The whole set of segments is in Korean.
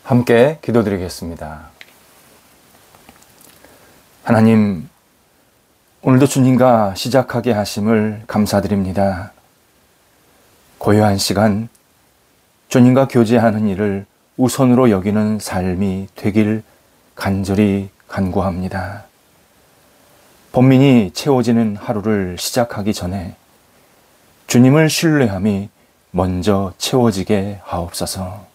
함께 기도드리겠습니다. 하나님, 오늘도 주님과 시작하게 하심을 감사드립니다. 고요한 시간, 주님과 교제하는 일을 우선으로 여기는 삶이 되길 간절히 간구합니다. 번민이 채워지는 하루를 시작하기 전에 주님을 신뢰함이 먼저 채워지게 하옵소서.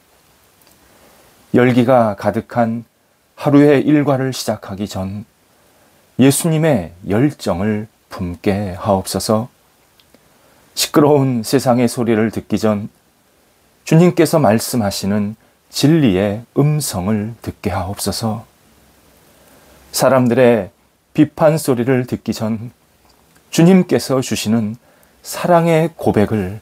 열기가 가득한 하루의 일과를 시작하기 전 예수님의 열정을 품게 하옵소서. 시끄러운 세상의 소리를 듣기 전 주님께서 말씀하시는 진리의 음성을 듣게 하옵소서. 사람들의 비판 소리를 듣기 전 주님께서 주시는 사랑의 고백을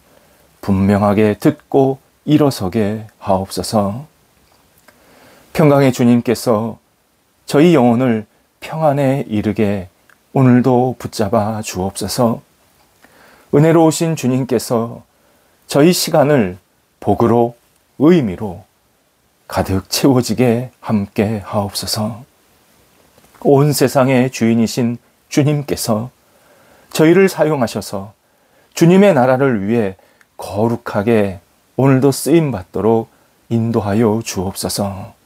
분명하게 듣고 일어서게 하옵소서. 평강의 주님께서 저희 영혼을 평안에 이르게 오늘도 붙잡아 주옵소서. 은혜로우신 주님께서 저희 시간을 복으로 의미로 가득 채워지게 함께 하옵소서. 온 세상의 주인이신 주님께서 저희를 사용하셔서 주님의 나라를 위해 거룩하게 오늘도 쓰임받도록 인도하여 주옵소서.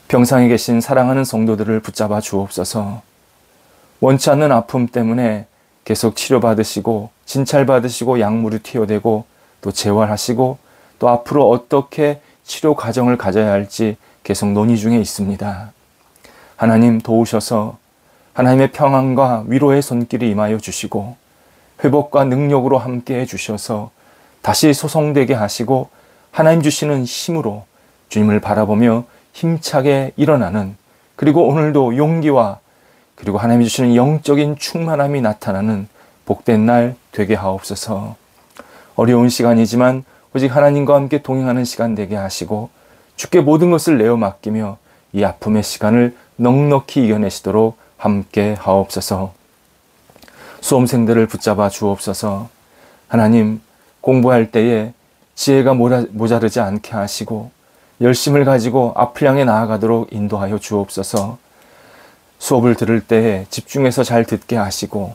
병상에 계신 사랑하는 성도들을 붙잡아 주옵소서. 원치 않는 아픔 때문에 계속 치료받으시고 진찰받으시고 약물이 투여되고 또 재활하시고 또 앞으로 어떻게 치료 과정을 가져야 할지 계속 논의 중에 있습니다. 하나님 도우셔서 하나님의 평안과 위로의 손길이 임하여 주시고 회복과 능력으로 함께해 주셔서 다시 소성되게 하시고 하나님 주시는 힘으로 주님을 바라보며 힘차게 일어나는, 그리고 오늘도 용기와 그리고 하나님이 주시는 영적인 충만함이 나타나는 복된 날 되게 하옵소서. 어려운 시간이지만 오직 하나님과 함께 동행하는 시간 되게 하시고 주께 모든 것을 내어 맡기며 이 아픔의 시간을 넉넉히 이겨내시도록 함께 하옵소서. 수험생들을 붙잡아 주옵소서. 하나님, 공부할 때에 지혜가 모자르지 않게 하시고 열심을 가지고 앞을 향해 나아가도록 인도하여 주옵소서. 수업을 들을 때에 집중해서 잘 듣게 하시고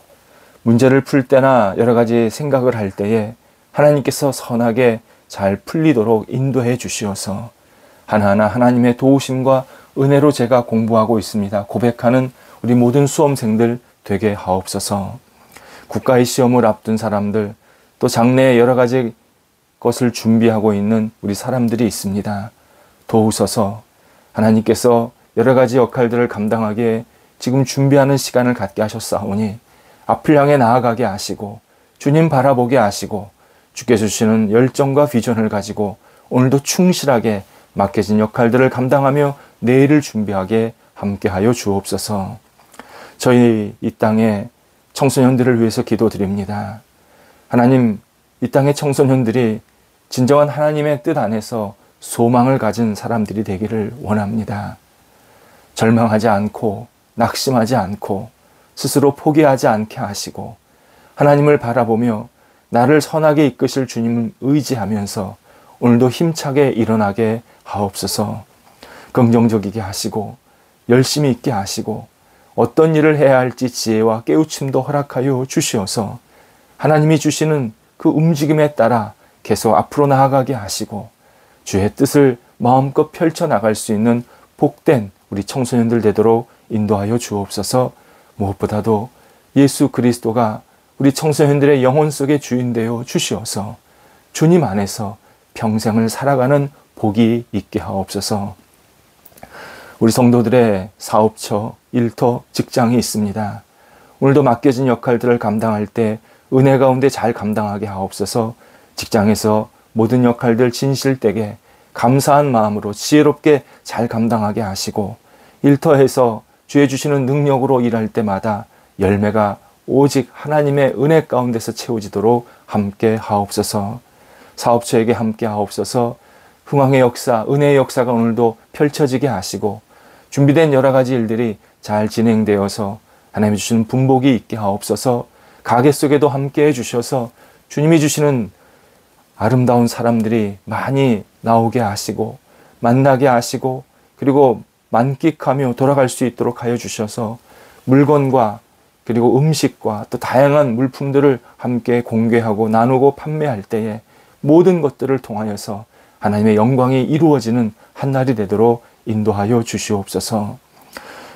문제를 풀 때나 여러 가지 생각을 할 때에 하나님께서 선하게 잘 풀리도록 인도해 주시어서 하나하나 하나님의 도우심과 은혜로 제가 공부하고 있습니다 고백하는 우리 모든 수험생들 되게 하옵소서. 국가의 시험을 앞둔 사람들, 또 장래에 여러 가지 것을 준비하고 있는 우리 사람들이 있습니다. 도우소서. 하나님께서 여러 가지 역할들을 감당하기에 지금 준비하는 시간을 갖게 하셨사오니 앞을 향해 나아가게 하시고 주님 바라보게 하시고 주께서 주시는 열정과 비전을 가지고 오늘도 충실하게 맡겨진 역할들을 감당하며 내일을 준비하게 함께하여 주옵소서. 저희 이 땅의 청소년들을 위해서 기도드립니다. 하나님, 이 땅의 청소년들이 진정한 하나님의 뜻 안에서 소망을 가진 사람들이 되기를 원합니다. 절망하지 않고 낙심하지 않고 스스로 포기하지 않게 하시고 하나님을 바라보며 나를 선하게 이끄실 주님을 의지하면서 오늘도 힘차게 일어나게 하옵소서. 긍정적이게 하시고 열심히 있게 하시고 어떤 일을 해야 할지 지혜와 깨우침도 허락하여 주시어서 하나님이 주시는 그 움직임에 따라 계속 앞으로 나아가게 하시고 주의 뜻을 마음껏 펼쳐나갈 수 있는 복된 우리 청소년들 되도록 인도하여 주옵소서. 무엇보다도 예수 그리스도가 우리 청소년들의 영혼 속의 주인 되어 주시어서 주님 안에서 평생을 살아가는 복이 있게 하옵소서. 우리 성도들의 사업처, 일터, 직장이 있습니다. 오늘도 맡겨진 역할들을 감당할 때 은혜 가운데 잘 감당하게 하옵소서. 직장에서 모든 역할들 진실되게 감사한 마음으로 지혜롭게 잘 감당하게 하시고 일터에서 주의 주시는 능력으로 일할 때마다 열매가 오직 하나님의 은혜 가운데서 채워지도록 함께 하옵소서. 사업처에게 함께 하옵소서. 흥왕의 역사, 은혜의 역사가 오늘도 펼쳐지게 하시고 준비된 여러 가지 일들이 잘 진행되어서 하나님이 주시는 분복이 있게 하옵소서. 가게 속에도 함께 해주셔서 주님이 주시는 아름다운 사람들이 많이 나오게 하시고 만나게 하시고 그리고 만끽하며 돌아갈 수 있도록 하여 주셔서 물건과 그리고 음식과 또 다양한 물품들을 함께 공개하고 나누고 판매할 때에 모든 것들을 통하여서 하나님의 영광이 이루어지는 한 날이 되도록 인도하여 주시옵소서.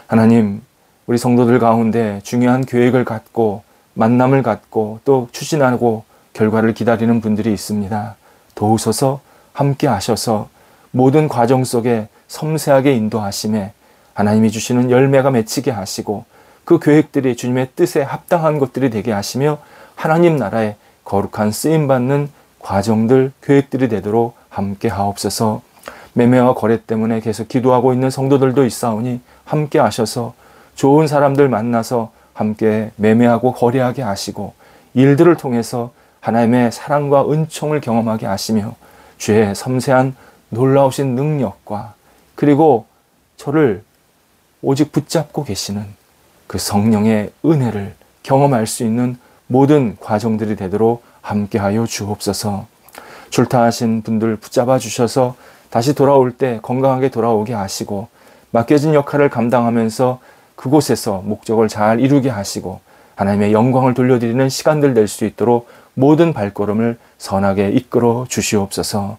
하나님, 우리 성도들 가운데 중요한 계획을 갖고 만남을 갖고 또 추진하고 결과를 기다리는 분들이 있습니다. 도우소서, 함께 하셔서 모든 과정 속에 섬세하게 인도하심에 하나님이 주시는 열매가 맺히게 하시고 그 계획들이 주님의 뜻에 합당한 것들이 되게 하시며 하나님 나라의 거룩한 쓰임받는 과정들, 계획들이 되도록 함께 하옵소서. 매매와 거래 때문에 계속 기도하고 있는 성도들도 있사오니 함께 하셔서 좋은 사람들 만나서 함께 매매하고 거래하게 하시고 일들을 통해서 하나님의 사랑과 은총을 경험하게 하시며 주의 섬세한 놀라우신 능력과 그리고 저를 오직 붙잡고 계시는 그 성령의 은혜를 경험할 수 있는 모든 과정들이 되도록 함께하여 주옵소서. 출타하신 분들 붙잡아 주셔서 다시 돌아올 때 건강하게 돌아오게 하시고 맡겨진 역할을 감당하면서 그곳에서 목적을 잘 이루게 하시고 하나님의 영광을 돌려드리는 시간들 될 수 있도록 모든 발걸음을 선하게 이끌어 주시옵소서.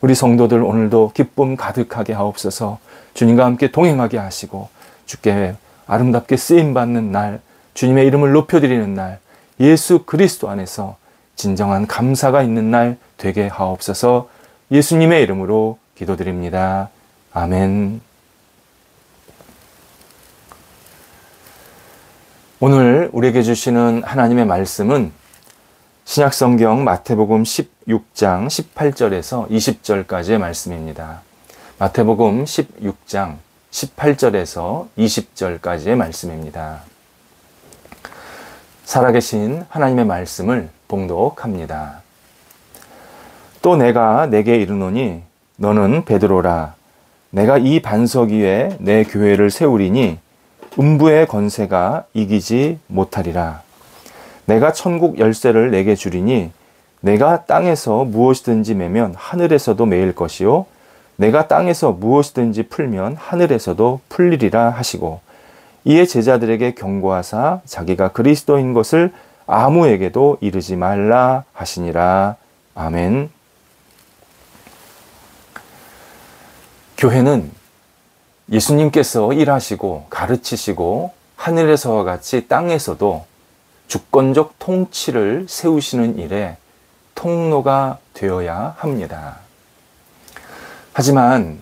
우리 성도들 오늘도 기쁨 가득하게 하옵소서. 주님과 함께 동행하게 하시고 주께 아름답게 쓰임받는 날, 주님의 이름을 높여드리는 날, 예수 그리스도 안에서 진정한 감사가 있는 날 되게 하옵소서. 예수님의 이름으로 기도드립니다. 아멘. 오늘 우리에게 주시는 하나님의 말씀은 신약성경 마태복음 16장 18절에서 20절까지의 말씀입니다. 마태복음 16장 18절에서 20절까지의 말씀입니다. 살아계신 하나님의 말씀을 봉독합니다. 또 내가 내게 이르노니 너는 베드로라. 내가 이 반석 위에 내 교회를 세우리니 음부의 권세가 이기지 못하리라. 내가 천국 열쇠를 내게 주리니 내가 땅에서 무엇이든지 매면 하늘에서도 매일 것이요 내가 땅에서 무엇이든지 풀면 하늘에서도 풀리리라 하시고 이에 제자들에게 경고하사 자기가 그리스도인 것을 아무에게도 이르지 말라 하시니라. 아멘. 교회는 예수님께서 일하시고 가르치시고 하늘에서와 같이 땅에서도 주권적 통치를 세우시는 일에 통로가 되어야 합니다. 하지만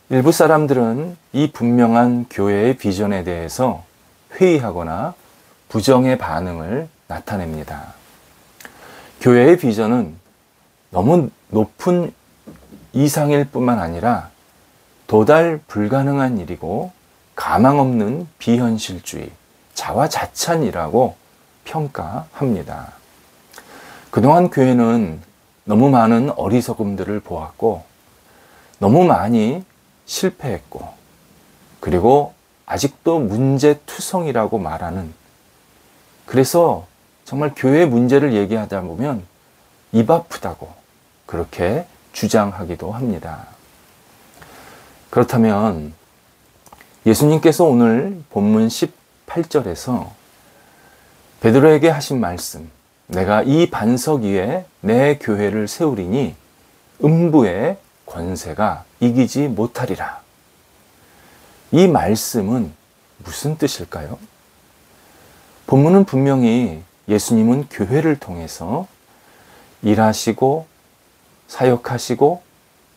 일부 사람들은 이 분명한 교회의 비전에 대해서 회의하거나 부정의 반응을 나타냅니다. 교회의 비전은 너무 높은 이상일 뿐만 아니라 도달 불가능한 일이고 가망 없는 비현실주의, 자화자찬이라고 평가합니다. 그동안 교회는 너무 많은 어리석음들을 보았고 너무 많이 실패했고 그리고 아직도 문제투성이라고 말하는, 그래서 정말 교회 문제를 얘기하다 보면 입 아프다고 그렇게 주장하기도 합니다. 그렇다면 예수님께서 오늘 본문 18절에서 베드로에게 하신 말씀, 내가 이 반석 위에 내 교회를 세우리니 음부의 권세가 이기지 못하리라. 이 말씀은 무슨 뜻일까요? 본문은 분명히 예수님은 교회를 통해서 일하시고 사역하시고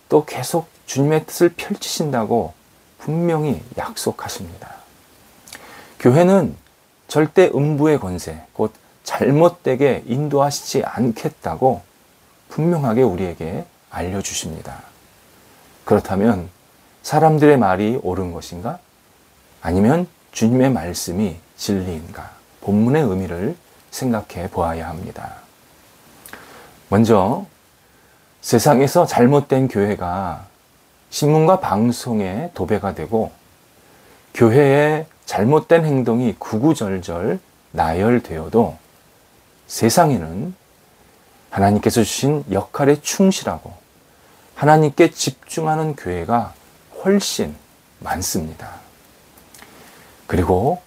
또 계속 주님의 뜻을 펼치신다고 분명히 약속하십니다. 교회는 절대 음부의 권세, 곧 잘못되게 인도하시지 않겠다고 분명하게 우리에게 알려주십니다. 그렇다면 사람들의 말이 옳은 것인가? 아니면 주님의 말씀이 진리인가? 본문의 의미를 생각해 보아야 합니다. 먼저 세상에서 잘못된 교회가 신문과 방송에 도배가 되고 교회의 잘못된 행동이 구구절절 나열되어도 세상에는 하나님께서 주신 역할에 충실하고 하나님께 집중하는 교회가 훨씬 많습니다. 그리고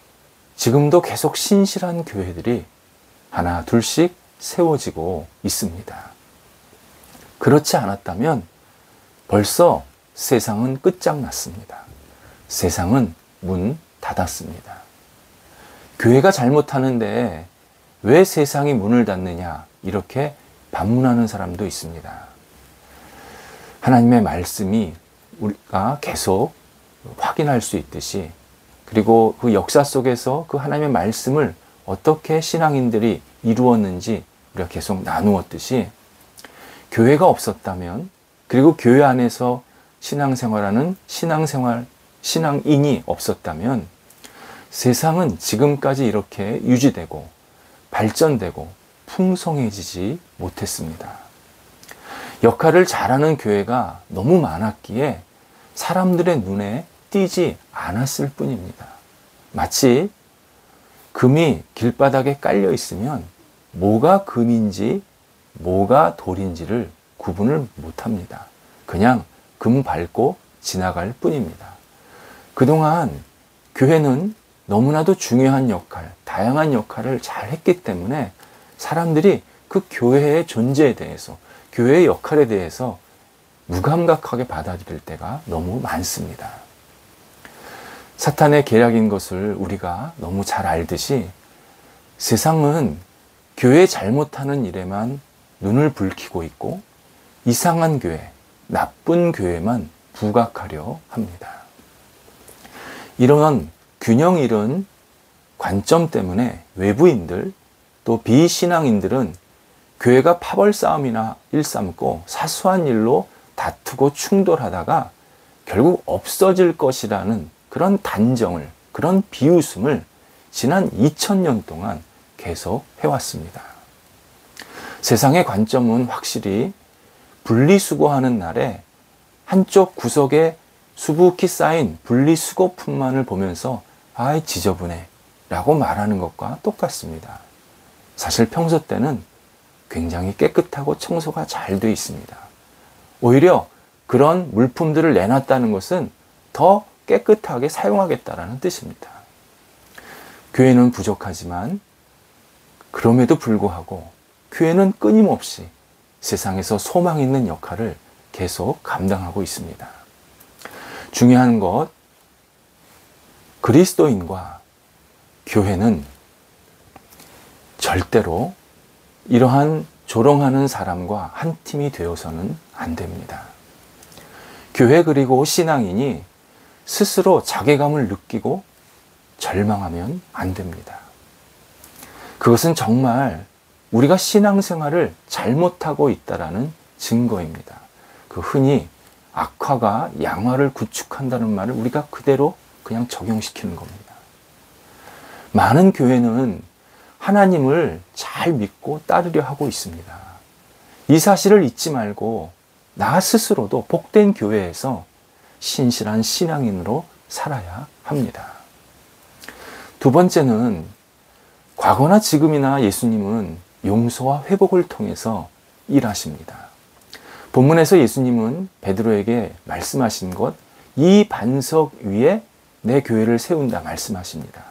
지금도 계속 신실한 교회들이 하나 둘씩 세워지고 있습니다. 그렇지 않았다면 벌써 세상은 끝장났습니다. 세상은 문 닫았습니다. 교회가 잘못하는데 왜 세상이 문을 닫느냐, 이렇게 반문하는 사람도 있습니다. 하나님의 말씀이 우리가 계속 확인할 수 있듯이, 그리고 그 역사 속에서 그 하나님의 말씀을 어떻게 신앙인들이 이루었는지 우리가 계속 나누었듯이, 교회가 없었다면, 그리고 교회 안에서 신앙생활하는 신앙인이 없었다면 세상은 지금까지 이렇게 유지되고 발전되고 풍성해지지 못했습니다. 역할을 잘하는 교회가 너무 많았기에 사람들의 눈에 띄지 않았을 뿐입니다. 마치 금이 길바닥에 깔려 있으면 뭐가 금인지 뭐가 돌인지를 구분을 못합니다. 그냥 금 밟고 지나갈 뿐입니다. 그동안 교회는 너무나도 중요한 역할, 다양한 역할을 잘 했기 때문에 사람들이 그 교회의 존재에 대해서, 교회의 역할에 대해서 무감각하게 받아들일 때가 너무 많습니다. 사탄의 계략인 것을 우리가 너무 잘 알듯이 세상은 교회 잘못하는 일에만 눈을 붉히고 있고 이상한 교회, 나쁜 교회만 부각하려 합니다. 이런 균형 잃은 관점 때문에 외부인들, 또 비신앙인들은 교회가 파벌 싸움이나 일삼고 사소한 일로 다투고 충돌하다가 결국 없어질 것이라는 그런 단정을, 그런 비웃음을 지난 2000년 동안 계속 해왔습니다. 세상의 관점은 확실히 분리수거하는 날에 한쪽 구석에 수북히 쌓인 분리수거품만을 보면서 아이 지저분해 라고 말하는 것과 똑같습니다. 사실 평소 때는 굉장히 깨끗하고 청소가 잘 돼 있습니다. 오히려 그런 물품들을 내놨다는 것은 더 깨끗하게 사용하겠다라는 뜻입니다. 교회는 부족하지만 그럼에도 불구하고 교회는 끊임없이 세상에서 소망 있는 역할을 계속 감당하고 있습니다. 중요한 것, 그리스도인과 교회는 절대로 이러한 조롱하는 사람과 한 팀이 되어서는 안 됩니다. 교회 그리고 신앙인이 스스로 자괴감을 느끼고 절망하면 안 됩니다. 그것은 정말 우리가 신앙생활을 잘못하고 있다라는 증거입니다. 그 흔히 악화가 양화를 구축한다는 말을 우리가 그대로 그냥 적용시키는 겁니다. 많은 교회는 하나님을 잘 믿고 따르려 하고 있습니다. 이 사실을 잊지 말고 나 스스로도 복된 교회에서 신실한 신앙인으로 살아야 합니다. 두 번째는 과거나 지금이나 예수님은 용서와 회복을 통해서 일하십니다. 본문에서 예수님은 베드로에게 말씀하신 것, 이 반석 위에 내 교회를 세운다 말씀하십니다.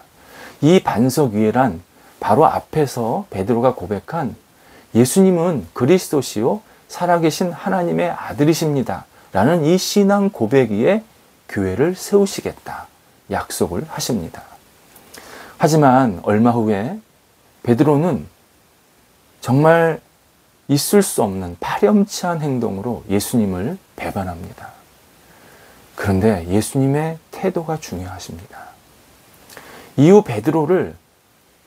이 반석 위에란 바로 앞에서 베드로가 고백한 예수님은 그리스도시요 살아계신 하나님의 아들이십니다 라는 이 신앙 고백 위에 교회를 세우시겠다 약속을 하십니다. 하지만 얼마 후에 베드로는 정말 있을 수 없는 파렴치한 행동으로 예수님을 배반합니다. 그런데 예수님의 태도가 중요하십니다. 이후 베드로를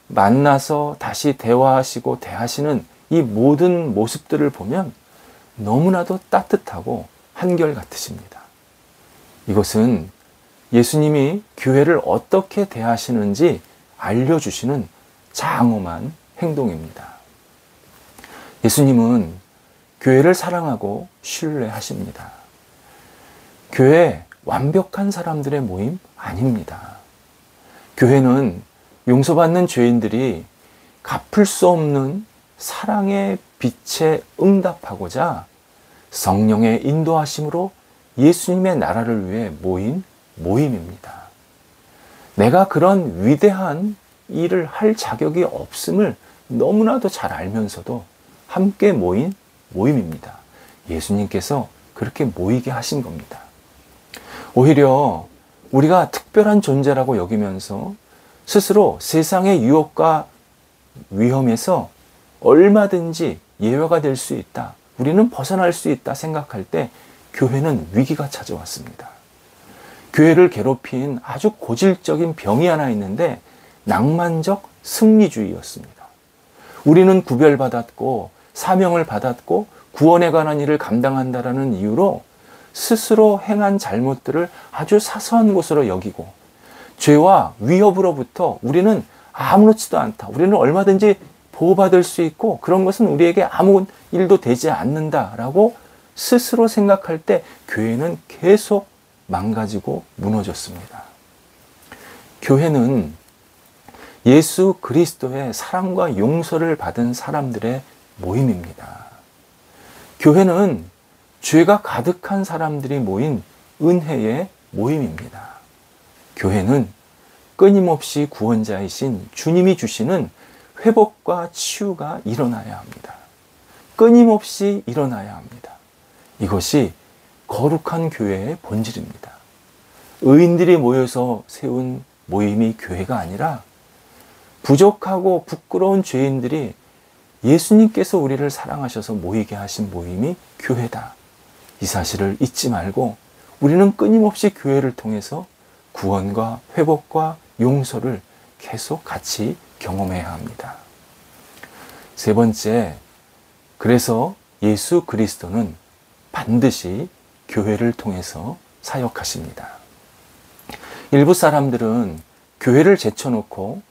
만나서 다시 대화하시고 대하시는 이 모든 모습들을 보면 너무나도 따뜻하고 한결같으십니다. 이것은 예수님이 교회를 어떻게 대하시는지 알려주시는 장엄한 행동입니다. 예수님은 교회를 사랑하고 신뢰하십니다. 교회 완벽한 사람들의 모임 아닙니다. 교회는 용서받는 죄인들이 갚을 수 없는 사랑의 빛에 응답하고자 성령의 인도하심으로 예수님의 나라를 위해 모인 모임입니다. 내가 그런 위대한 일을 할 자격이 없음을 너무나도 잘 알면서도 함께 모인 모임입니다. 예수님께서 그렇게 모이게 하신 겁니다. 오히려 우리가 특별한 존재라고 여기면서 스스로 세상의 유혹과 위험에서 얼마든지 예외가 될 수 있다, 우리는 벗어날 수 있다 생각할 때 교회는 위기가 찾아왔습니다. 교회를 괴롭힌 아주 고질적인 병이 하나 있는데 낭만적 승리주의였습니다. 우리는 구별받았고 사명을 받았고 구원에 관한 일을 감당한다라는 이유로 스스로 행한 잘못들을 아주 사소한 것으로 여기고 죄와 위협으로부터 우리는 아무렇지도 않다, 우리는 얼마든지 보호받을 수 있고 그런 것은 우리에게 아무 일도 되지 않는다라고 스스로 생각할 때 교회는 계속 망가지고 무너졌습니다. 교회는 예수 그리스도의 사랑과 용서를 받은 사람들의 모임입니다. 교회는 죄가 가득한 사람들이 모인 은혜의 모임입니다. 교회는 끊임없이 구원자이신 주님이 주시는 회복과 치유가 일어나야 합니다. 끊임없이 일어나야 합니다. 이것이 거룩한 교회의 본질입니다. 의인들이 모여서 세운 모임이 교회가 아니라 부족하고 부끄러운 죄인들이 예수님께서 우리를 사랑하셔서 모이게 하신 모임이 교회다. 이 사실을 잊지 말고 우리는 끊임없이 교회를 통해서 구원과 회복과 용서를 계속 같이 경험해야 합니다. 세 번째, 그래서 예수 그리스도는 반드시 교회를 통해서 사역하십니다. 일부 사람들은 교회를 제쳐놓고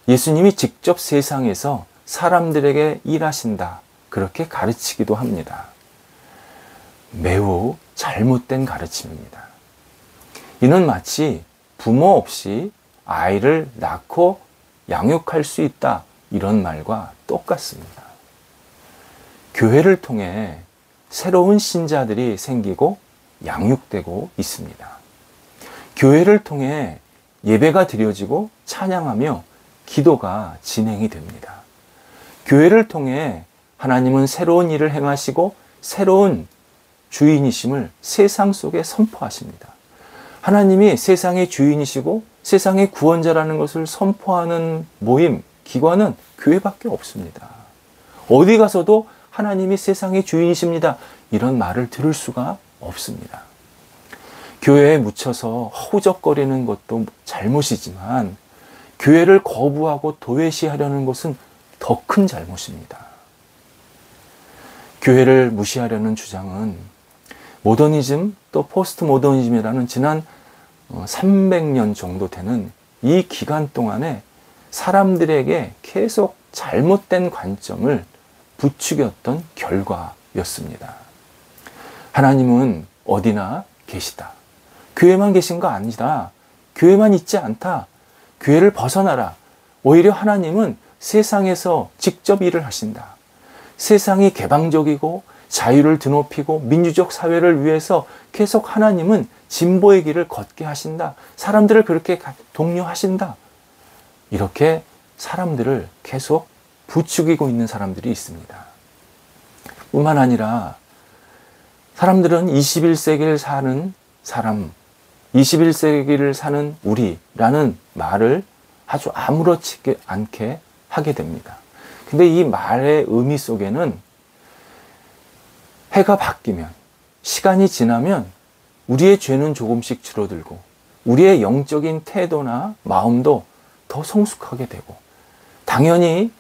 예수님이 직접 세상에서 사람들에게 일하신다, 그렇게 가르치기도 합니다. 매우 잘못된 가르침입니다. 이는 마치 부모 없이 아이를 낳고 양육할 수 있다, 이런 말과 똑같습니다. 교회를 통해 새로운 신자들이 생기고 양육되고 있습니다. 교회를 통해 예배가 드려지고 찬양하며 기도가 진행이 됩니다. 교회를 통해 하나님은 새로운 일을 행하시고 새로운 주인이심을 세상 속에 선포하십니다. 하나님이 세상의 주인이시고 세상의 구원자라는 것을 선포하는 모임, 기관은 교회밖에 없습니다. 어디 가서도 하나님이 세상의 주인이십니다, 이런 말을 들을 수가 없습니다. 교회에 묻혀서 허우적거리는 것도 잘못이지만 교회를 거부하고 도외시하려는 것은 더 큰 잘못입니다. 교회를 무시하려는 주장은 모더니즘 또 포스트 모더니즘이라는 지난 300년 정도 되는 이 기간 동안에 사람들에게 계속 잘못된 관점을 부추겼던 결과였습니다. 하나님은 어디나 계시다. 교회만 계신 거 아니다. 교회만 있지 않다. 교회를 벗어나라. 오히려 하나님은 세상에서 직접 일을 하신다. 세상이 개방적이고 자유를 드높이고 민주적 사회를 위해서 계속 하나님은 진보의 길을 걷게 하신다. 사람들을 그렇게 독려하신다. 이렇게 사람들을 계속 부추기고 있는 사람들이 있습니다. 뿐만 아니라 사람들은 21세기를 사는 사람, 21세기를 사는 우리라는 말을 아주 아무렇지 않게 하게 됩니다. 근데 이 말의 의미 속에는 해가 바뀌면, 시간이 지나면 우리의 죄는 조금씩 줄어들고 우리의 영적인 태도나 마음도 더 성숙하게 되고, 당연히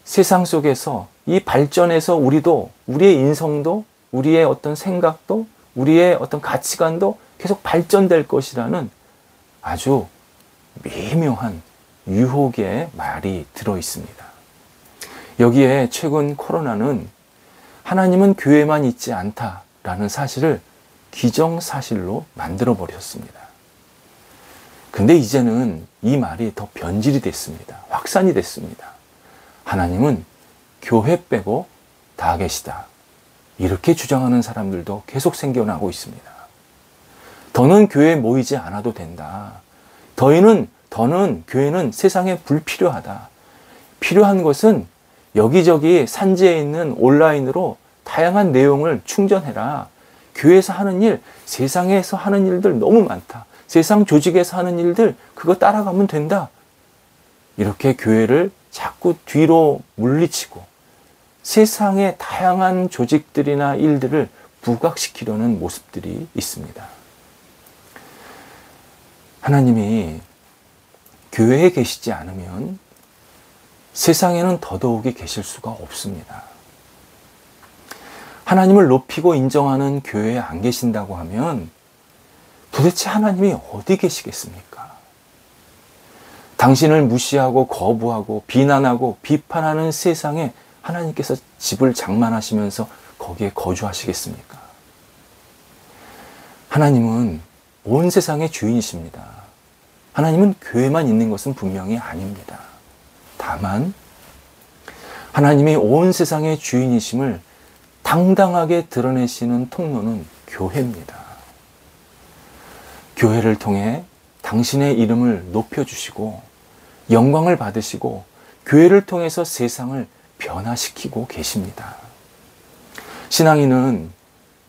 세상 속에서 이 발전에서 우리도, 우리의 인성도, 우리의 어떤 생각도, 우리의 어떤 가치관도 계속 발전될 것이라는 아주 미묘한 유혹의 말이 들어 있습니다. 여기에 최근 코로나는 하나님은 교회만 있지 않다라는 사실을 기정사실로 만들어 버렸습니다. 근데 이제는 이 말이 더 변질이 됐습니다. 확산이 됐습니다. 하나님은 교회 빼고 다 계시다. 이렇게 주장하는 사람들도 계속 생겨나고 있습니다. 더는 교회에 모이지 않아도 된다. 더는 교회는 세상에 불필요하다. 필요한 것은 여기저기 산지에 있는 온라인으로 다양한 내용을 충전해라. 교회에서 하는 일, 세상에서 하는 일들 너무 많다. 세상 조직에서 하는 일들 그거 따라가면 된다. 이렇게 교회를 자꾸 뒤로 물리치고 세상의 다양한 조직들이나 일들을 부각시키려는 모습들이 있습니다. 하나님이 교회에 계시지 않으면 세상에는 더더욱이 계실 수가 없습니다. 하나님을 높이고 인정하는 교회에 안 계신다고 하면 도대체 하나님이 어디 계시겠습니까? 당신을 무시하고 거부하고 비난하고 비판하는 세상에 하나님께서 집을 장만하시면서 거기에 거주하시겠습니까? 하나님은 온 세상의 주인이십니다. 하나님은 교회만 있는 것은 분명히 아닙니다. 다만 하나님이 온 세상의 주인이심을 당당하게 드러내시는 통로는 교회입니다. 교회를 통해 당신의 이름을 높여주시고 영광을 받으시고 교회를 통해서 세상을 변화시키고 계십니다. 신앙인은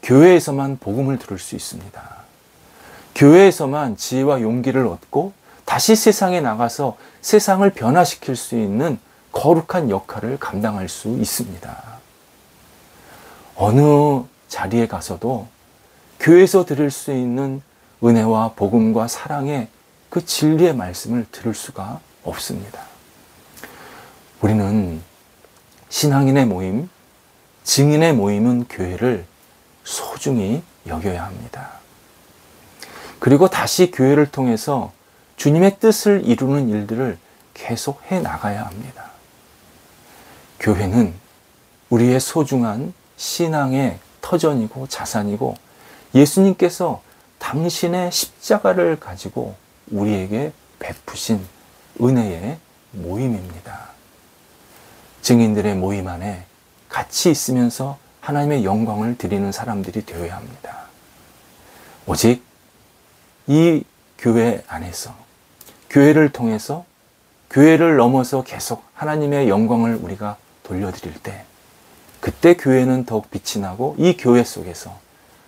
교회에서만 복음을 들을 수 있습니다. 교회에서만 지혜와 용기를 얻고 다시 세상에 나가서 세상을 변화시킬 수 있는 거룩한 역할을 감당할 수 있습니다. 어느 자리에 가서도 교회에서 들을 수 있는 은혜와 복음과 사랑의 그 진리의 말씀을 들을 수가 없습니다. 우리는 신앙인의 모임, 증인의 모임은 교회를 소중히 여겨야 합니다. 그리고 다시 교회를 통해서 주님의 뜻을 이루는 일들을 계속 해 나가야 합니다. 교회는 우리의 소중한 신앙의 터전이고 자산이고 예수님께서 당신의 십자가를 가지고 우리에게 베푸신 은혜의 모임입니다. 증인들의 모임 안에 같이 있으면서 하나님의 영광을 드리는 사람들이 되어야 합니다. 오직 이 교회 안에서 교회를 통해서 교회를 넘어서 계속 하나님의 영광을 우리가 돌려드릴 때 그때 교회는 더욱 빛이 나고 이 교회 속에서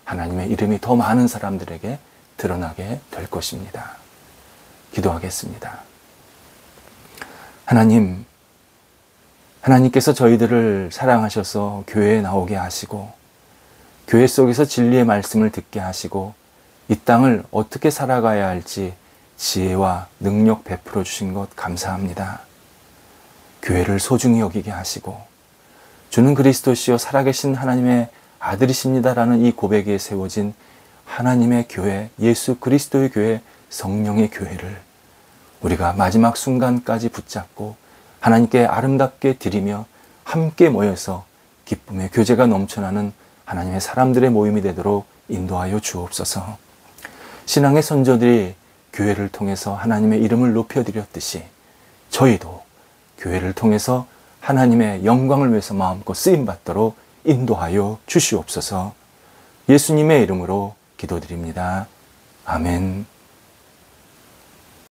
하나님의 이름이 더 많은 사람들에게 드러나게 될 것입니다. 기도하겠습니다. 하나님께서 저희들을 사랑하셔서 교회에 나오게 하시고 교회 속에서 진리의 말씀을 듣게 하시고 이 땅을 어떻게 살아가야 할지 지혜와 능력 베풀어 주신 것 감사합니다. 교회를 소중히 여기게 하시고 주는 그리스도시요 살아계신 하나님의 아들이십니다라는 이 고백에 세워진 하나님의 교회, 예수 그리스도의 교회, 성령의 교회를 우리가 마지막 순간까지 붙잡고 하나님께 아름답게 드리며 함께 모여서 기쁨의 교제가 넘쳐나는 하나님의 사람들의 모임이 되도록 인도하여 주옵소서. 신앙의 선조들이 교회를 통해서 하나님의 이름을 높여드렸듯이 저희도 교회를 통해서 하나님의 영광을 위해서 마음껏 쓰임받도록 인도하여 주시옵소서. 예수님의 이름으로 기도드립니다. 아멘.